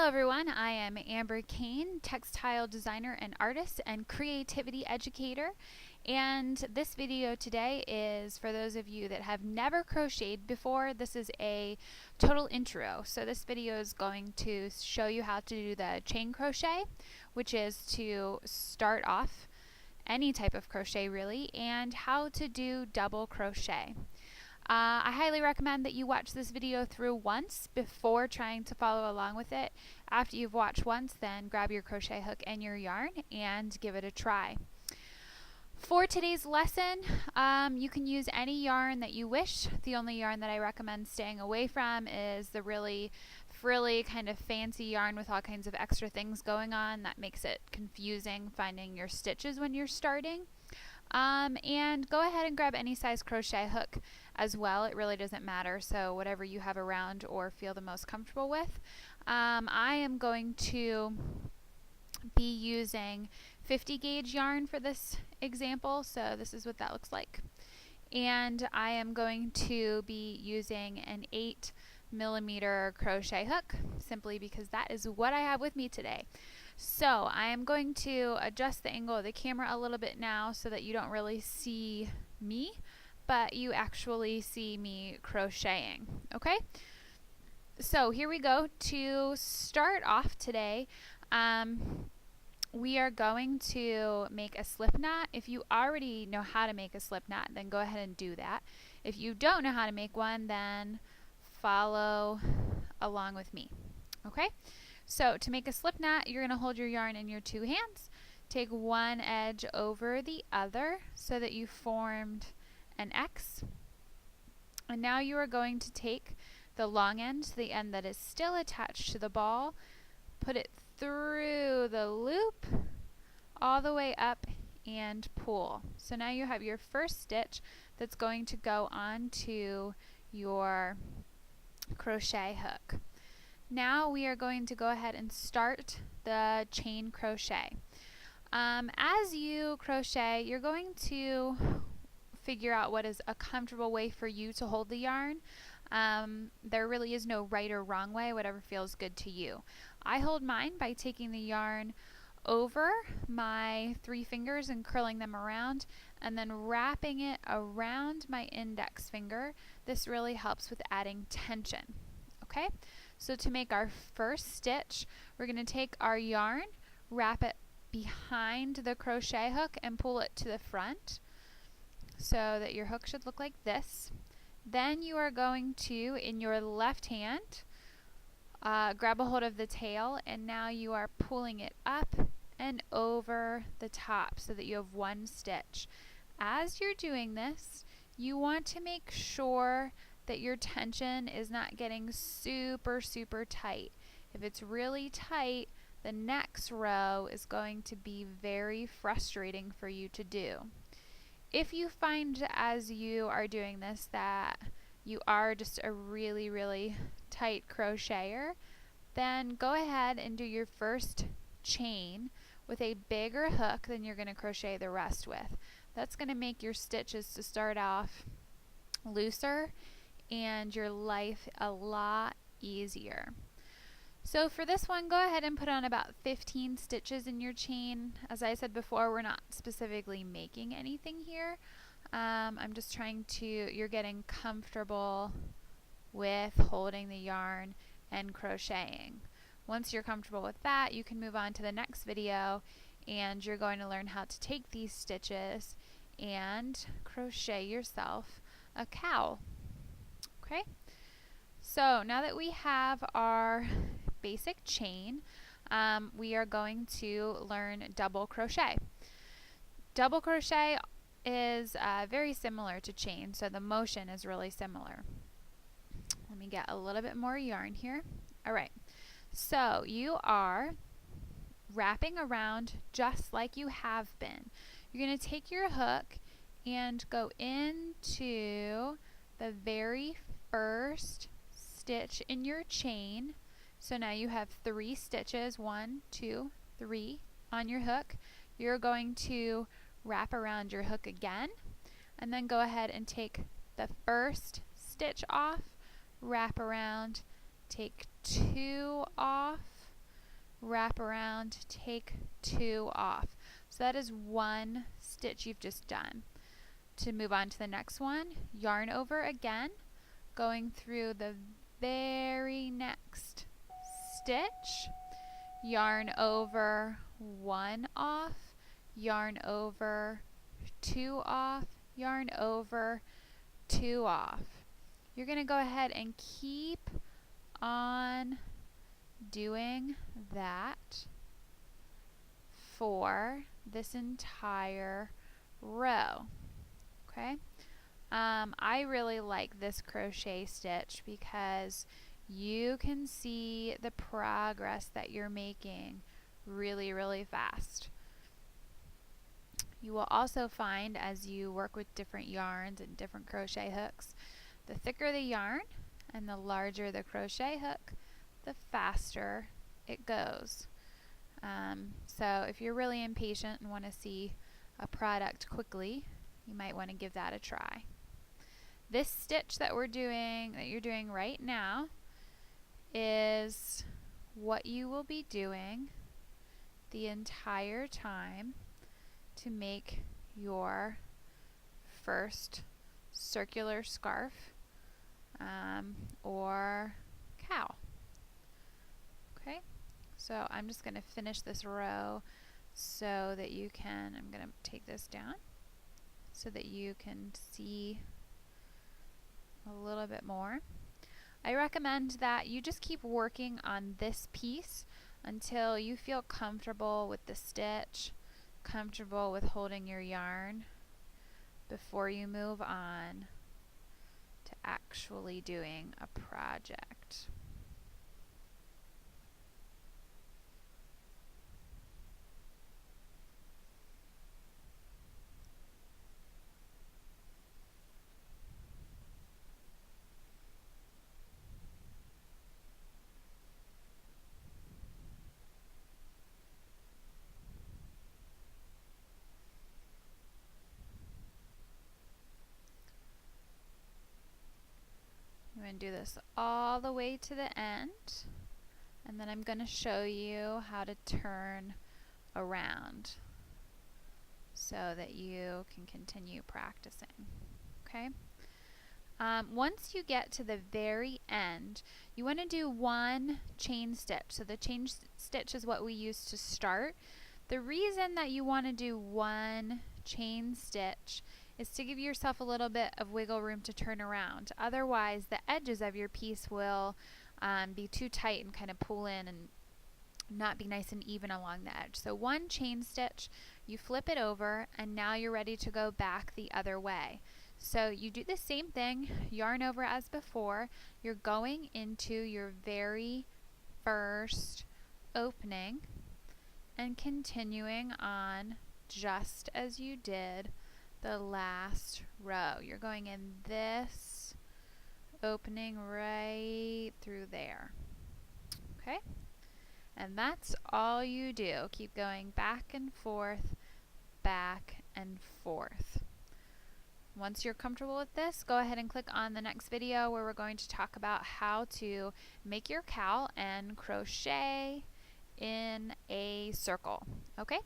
Hello everyone, I am Amber Kane, textile designer and artist and creativity educator, and this video today is for those of you that have never crocheted before. This is a total intro. So this video is going to show you how to do the chain crochet, which is to start off any type of crochet really, and how to do double crochet. I highly recommend that you watch this video through once before trying to follow along with it. After you've watched once, then grab your crochet hook and your yarn and give it a try. For today's lesson, you can use any yarn that you wish. The only yarn that I recommend staying away from is the really frilly kind of fancy yarn with all kinds of extra things going on. That makes it confusing finding your stitches when you're starting. And go ahead and grab any size crochet hook as well. It really doesn't matter, so whatever you have around or feel the most comfortable with. I am going to be using 50 gauge yarn for this example, so this is what that looks like. And I am going to be using an 8mm crochet hook simply because that is what I have with me today. So I am going to adjust the angle of the camera a little bit now so that you don't really see me, but you actually see me crocheting. Okay? So here we go. To start off today, we are going to make a slip knot. If you already know how to make a slip knot, then go ahead and do that. If you don't know how to make one, then follow along with me. Okay? So to make a slip knot, you're going to hold your yarn in your two hands, take one edge over the other so that you formed an X. And now you are going to take the long end, the end that is still attached to the ball, put it through the loop all the way up and pull. So now you have your first stitch that's going to go onto your crochet hook. Now we are going to go ahead and start the chain crochet. As you crochet, you're going to figure out what is a comfortable way for you to hold the yarn. There really is no right or wrong way, whatever feels good to you. I hold mine by taking the yarn over my 3 fingers and curling them around and then wrapping it around my index finger. This really helps with adding tension. Okay? So to make our first stitch, we're going to take our yarn, wrap it behind the crochet hook and pull it to the front so that your hook should look like this. Then you are going to, in your left hand, grab a hold of the tail, and now you are pulling it up and over the top so that you have one stitch. As you're doing this, you want to make sure that your tension is not getting super tight. If it's really tight, the next row is going to be very frustrating for you to do. If you find as you are doing this that you are just a really tight crocheter, then go ahead and do your first chain with a bigger hook than you're going to crochet the rest with. That's going to make your stitches to start off looser and your life a lot easier. So for this one, go ahead and put on about 15 stitches in your chain. As I said before, we're not specifically making anything here. I'm just trying to, you're getting comfortable with holding the yarn and crocheting. Once you're comfortable with that, you can move on to the next video and you're going to learn how to take these stitches and crochet yourself a cowl. Okay, so now that we have our basic chain, we are going to learn double crochet. Double crochet is very similar to chain, so the motion is really similar. Let me get a little bit more yarn here. Alright, so you are wrapping around just like you have been. You're going to take your hook and go into the very first stitch in your chain. So now you have 3 stitches, 1, 2, 3 on your hook. You're going to wrap around your hook again and then go ahead and take the first stitch off, wrap around, take 2 off, wrap around, take 2 off. So that is 1 stitch you've just done. To move on to the next one, yarn over again, going through the very next stitch, yarn over 1 off, yarn over 2 off, yarn over 2 off. You're going to go ahead and keep on doing that for this entire row. Okay, I really like this crochet stitch because you can see the progress that you're making really, really fast. You will also find, as you work with different yarns and different crochet hooks, the thicker the yarn and the larger the crochet hook, the faster it goes. So if you're really impatient and want to see a product quickly, you might want to give that a try. This stitch that you're doing right now, is what you will be doing the entire time to make your first circular scarf or cowl. Okay, so I'm just going to finish this row so that you can, I'm going to take this down so that you can see a little bit more. I recommend that you just keep working on this piece until you feel comfortable with the stitch, comfortable with holding your yarn, before you move on to actually doing a project. I'm going to do this all the way to the end, and then I'm going to show you how to turn around so that you can continue practicing. Okay? Once you get to the very end, you want to do 1 chain stitch. So the chain stitch is what we use to start. The reason that you want to do 1 chain stitch is to give yourself a little bit of wiggle room to turn around. Otherwise, the edges of your piece will be too tight and kind of pull in and not be nice and even along the edge. So 1 chain stitch, you flip it over, and now you're ready to go back the other way. So you do the same thing, yarn over as before. You're going into your very first opening and continuing on just as you did the last row. You're going in this opening right through there. Okay? And that's all you do. Keep going back and forth, back and forth. Once you're comfortable with this, go ahead and click on the next video where we're going to talk about how to make your cowl and crochet in a circle. Okay?